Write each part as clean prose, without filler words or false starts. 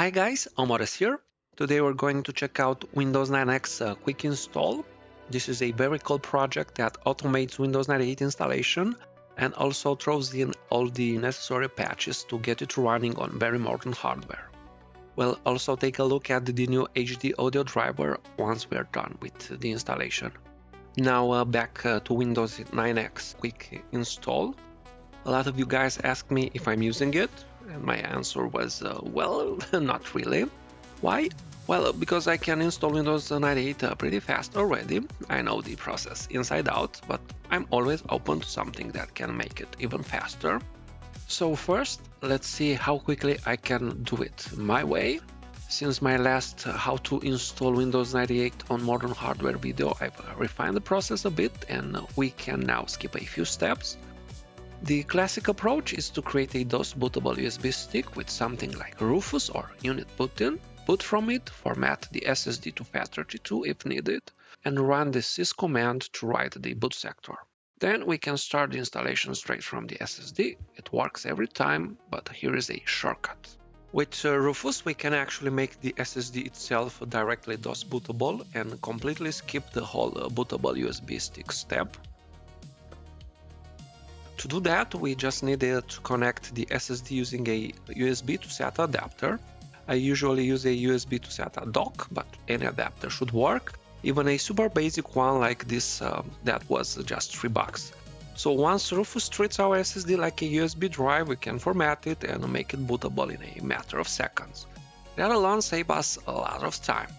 Hi guys, Omores here. Today we're going to check out Windows 9X Quick Install. This is a very cool project that automates Windows 98 installation and also throws in all the necessary patches to get it running on very modern hardware. We'll also take a look at the new HD audio driver once we're done with the installation. Now back to Windows 9X Quick Install. A lot of you guys asked me if I'm using it, and my answer was, well, not really. Why? Well, because I can install Windows 98 pretty fast already. I know the process inside out, but I'm always open to something that can make it even faster. So first, let's see how quickly I can do it my way. Since my last how to install Windows 98 on modern hardware video, I've refined the process a bit and we can now skip a few steps. The classic approach is to create a DOS bootable USB stick with something like Rufus or unit bootin, boot from it, format the SSD to FAT32 if needed, and run the sys command to write the boot sector. Then we can start the installation straight from the SSD. It works every time, but here is a shortcut. With Rufus, we can actually make the SSD itself directly DOS bootable and completely skip the whole bootable USB stick step. To do that, we just needed to connect the SSD using a USB to SATA adapter. I usually use a USB to SATA dock, but any adapter should work. Even a super basic one like this, that was just $3. So once Rufus treats our SSD like a USB drive, we can format it and make it bootable in a matter of seconds. That alone saves us a lot of time.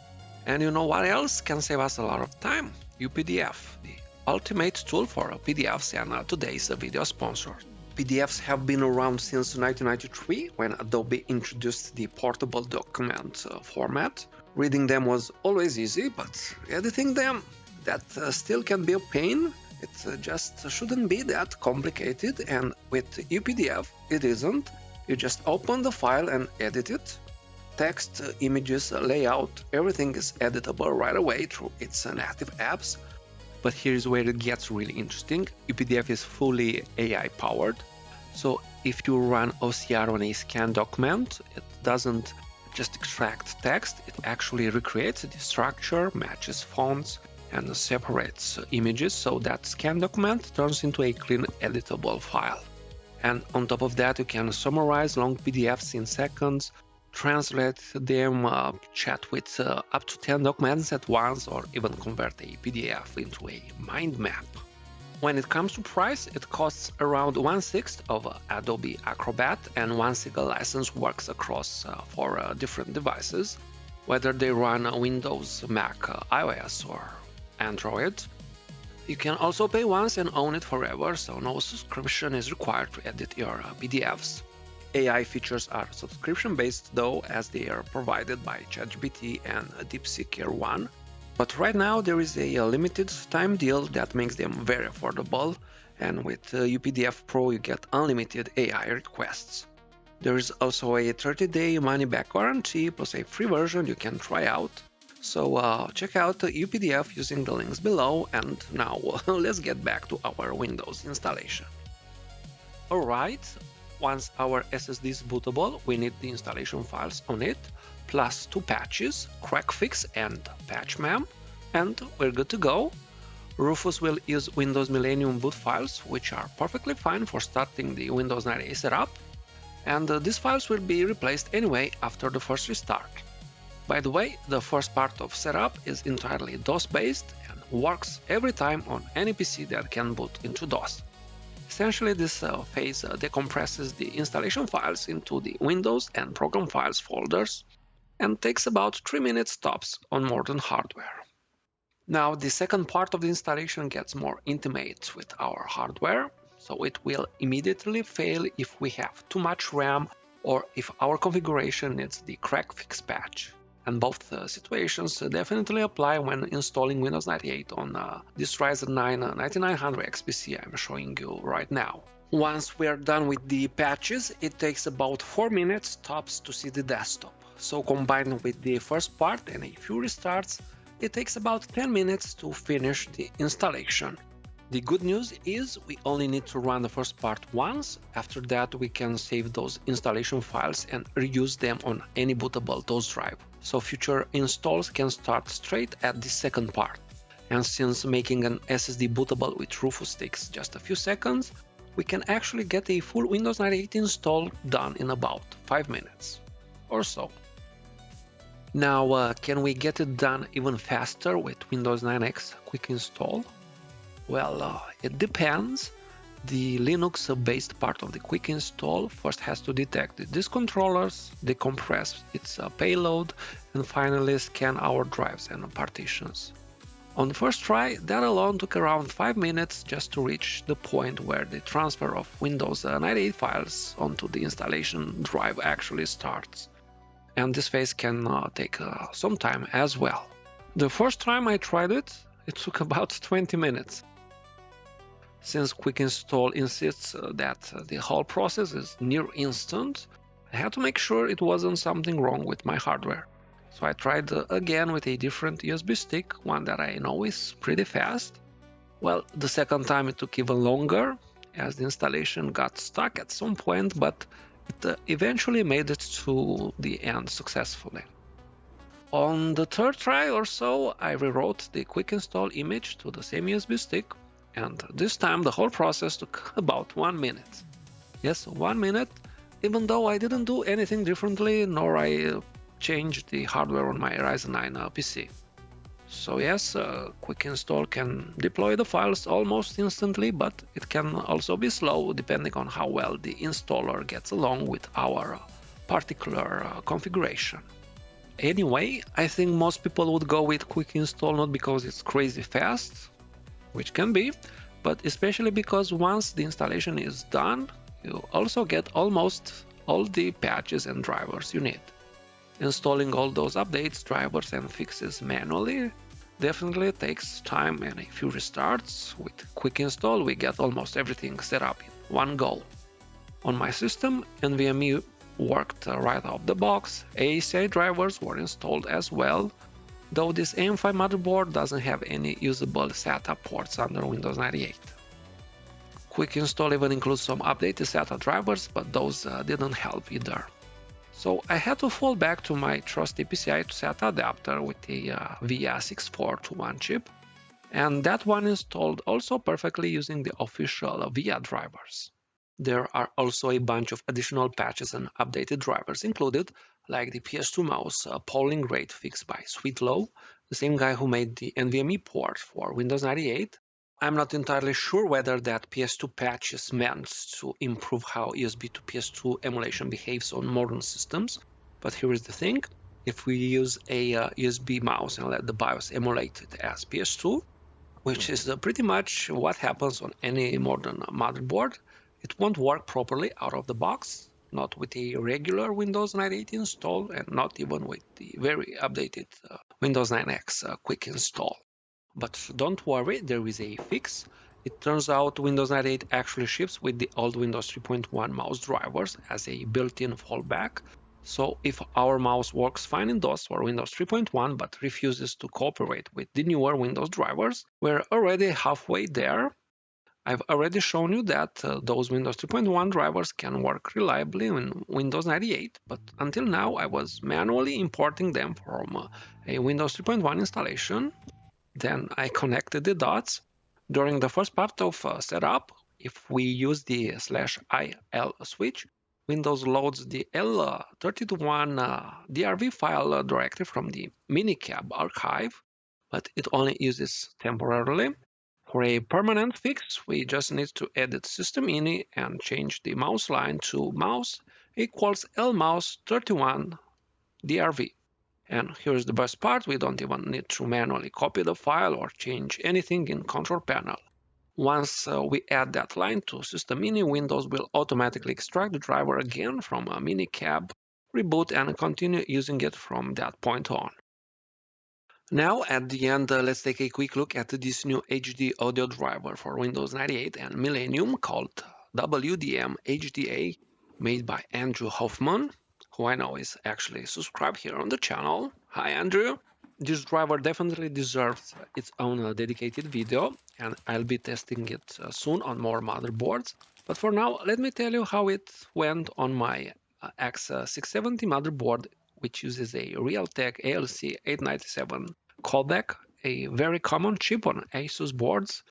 And you know what else can save us a lot of time? UPDF, the ultimate tool for PDFs and today's video sponsor. PDFs have been around since 1993 when Adobe introduced the portable document format. Reading them was always easy, but editing them, that still can be a pain. It just shouldn't be that complicated, and with UPDF it isn't. You just open the file and edit it. Text, images, layout, everything is editable right away through its native apps. But here's where it gets really interesting. UPDF is fully AI powered. So if you run OCR on a scan document, it doesn't just extract text, it actually recreates the structure, matches fonts, and separates images so that scan document turns into a clean editable file. And on top of that, you can summarize long PDFs in seconds, translate them, chat with up to 10 documents at once, or even convert a PDF into a mind map. When it comes to price, it costs around 1/6 of Adobe Acrobat, and one single license works across 4 different devices, whether they run Windows, Mac, iOS, or Android. You can also pay once and own it forever, so no subscription is required to edit your PDFs. AI features are subscription-based though, as they are provided by ChatGPT and DeepSeek Air 1. But right now there is a limited time deal that makes them very affordable, and with UPDF Pro you get unlimited AI requests. There is also a 30-day money-back guarantee plus a free version you can try out. So check out UPDF using the links below, and now let's get back to our Windows installation. Alright. Once our SSD is bootable, we need the installation files on it, plus 2 patches, CREGFIX and PATCHMEM, and we're good to go. Rufus will use Windows Millennium boot files, which are perfectly fine for starting the Windows 98 setup, and these files will be replaced anyway after the first restart. By the way, the first part of setup is entirely DOS-based and works every time on any PC that can boot into DOS. Essentially, this phase decompresses the installation files into the Windows and Program Files folders and takes about 3 minutes tops on modern hardware. Now, the second part of the installation gets more intimate with our hardware, so it will immediately fail if we have too much RAM or if our configuration needs the CREGFIX patch. And both situations definitely apply when installing Windows 98 on this Ryzen 9 9900X PC I'm showing you right now. Once we are done with the patches, it takes about 4 minutes tops to see the desktop. So combined with the first part and a few restarts, it takes about 10 minutes to finish the installation. The good news is we only need to run the first part once. After that, we can save those installation files and reuse them on any bootable DOS drive. So future installs can start straight at the second part. And since making an SSD bootable with Rufus takes just a few seconds, we can actually get a full Windows 98 install done in about 5 minutes or so. Now, can we get it done even faster with Windows 9X Quick Install? Well, it depends. The Linux-based part of the Quick Install first has to detect the disk controllers, decompress its payload, and finally scan our drives and partitions. On the first try, that alone took around 5 minutes just to reach the point where the transfer of Windows 98 files onto the installation drive actually starts. And this phase can take some time as well. The first time I tried it, it took about 20 minutes. Since Quick Install insists that the whole process is near instant, I had to make sure it wasn't something wrong with my hardware. So I tried again with a different USB stick, one that I know is pretty fast. Well, the second time it took even longer, as the installation got stuck at some point, but it eventually made it to the end successfully. On the third try or so, I rewrote the Quick Install image to the same USB stick, and this time the whole process took about 1 minute. Yes, 1 minute, even though I didn't do anything differently, nor I changed the hardware on my Ryzen 9 PC. So yes, Quick Install can deploy the files almost instantly, but it can also be slow depending on how well the installer gets along with our particular configuration. Anyway, I think most people would go with Quick Install not because it's crazy fast, which can be, but especially because once the installation is done, you also get almost all the patches and drivers you need. Installing all those updates, drivers and fixes manually definitely takes time and a few restarts. With Quick Install we get almost everything set up in one go. On my system, NVMe worked right out of the box, AACI drivers were installed as well, though this AM5 motherboard doesn't have any usable SATA ports under Windows 98. Quick Install even includes some updated SATA drivers, but those didn't help either. So I had to fall back to my trusty PCI to SATA adapter with the VIA 6421 chip, and that one installed also perfectly using the official VIA drivers. There are also a bunch of additional patches and updated drivers included, like the PS2 mouse polling rate fixed by Sweetlow, the same guy who made the NVMe port for Windows 98. I'm not entirely sure whether that PS2 patch is meant to improve how USB to PS2 emulation behaves on modern systems, but here is the thing. If we use a USB mouse and let the BIOS emulate it as PS2, which is pretty much what happens on any modern motherboard, it won't work properly out of the box, not with a regular Windows 98 install and not even with the very updated Windows 9X Quick Install. But don't worry, there is a fix. It turns out Windows 98 actually ships with the old Windows 3.1 mouse drivers as a built-in fallback. So if our mouse works fine in DOS or Windows 3.1 but refuses to cooperate with the newer Windows drivers, we're already halfway there. I've already shown you that those Windows 3.1 drivers can work reliably in Windows 98, but until now I was manually importing them from a Windows 3.1 installation. Then I connected the dots. During the first part of setup, if we use the /IL switch, Windows loads the L321 DRV file directly from the minicab archive, but it only uses temporarily. For a permanent fix, we just need to edit system.ini and change the mouse line to mouse equals lmouse31 DRV. And here's the best part, we don't even need to manually copy the file or change anything in control panel. Once we add that line to system.ini, Windows will automatically extract the driver again from a minicab, reboot and continue using it from that point on. Now at the end, let's take a quick look at this new HD audio driver for Windows 98 and Millennium called WDM HDA, made by Andrew Hoffman, who I know is actually subscribed here on the channel. Hi Andrew! This driver definitely deserves its own dedicated video, and I'll be testing it soon on more motherboards. But for now, let me tell you how it went on my X670 motherboard, which uses a Realtek ALC897 codec, a very common chip on Asus boards.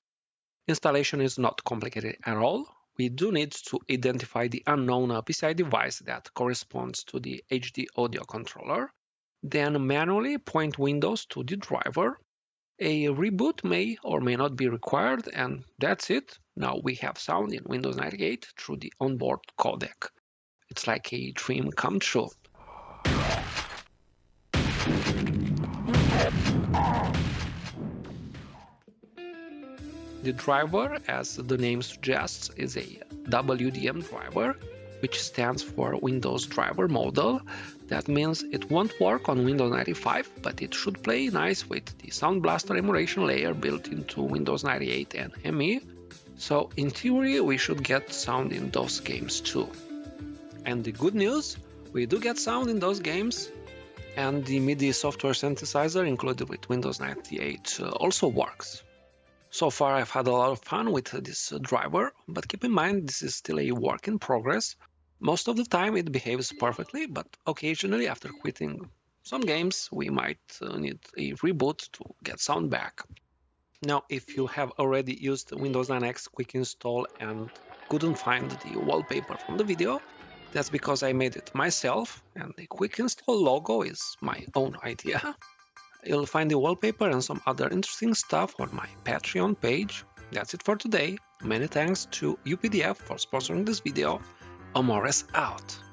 Installation is not complicated at all. We do need to identify the unknown PCI device that corresponds to the HD audio controller, then manually point Windows to the driver. A reboot may or may not be required, and that's it. Now we have sound in Windows 98 through the onboard codec. It's like a dream come true. The driver, as the name suggests, is a WDM driver, which stands for Windows Driver Model. That means it won't work on Windows 95, but it should play nice with the Sound Blaster emulation layer built into Windows 98 and ME. So in theory, we should get sound in those games too. And the good news, we do get sound in those games, and the MIDI software synthesizer included with Windows 98 also works. So far I've had a lot of fun with this driver, but keep in mind this is still a work in progress. Most of the time it behaves perfectly, but occasionally after quitting some games we might need a reboot to get sound back. Now, if you have already used Windows 9X QuickInstall and couldn't find the wallpaper from the video, that's because I made it myself, and the QuickInstall logo is my own idea. You'll find the wallpaper and some other interesting stuff on my Patreon page. That's it for today. Many thanks to UPDF for sponsoring this video. Amores out!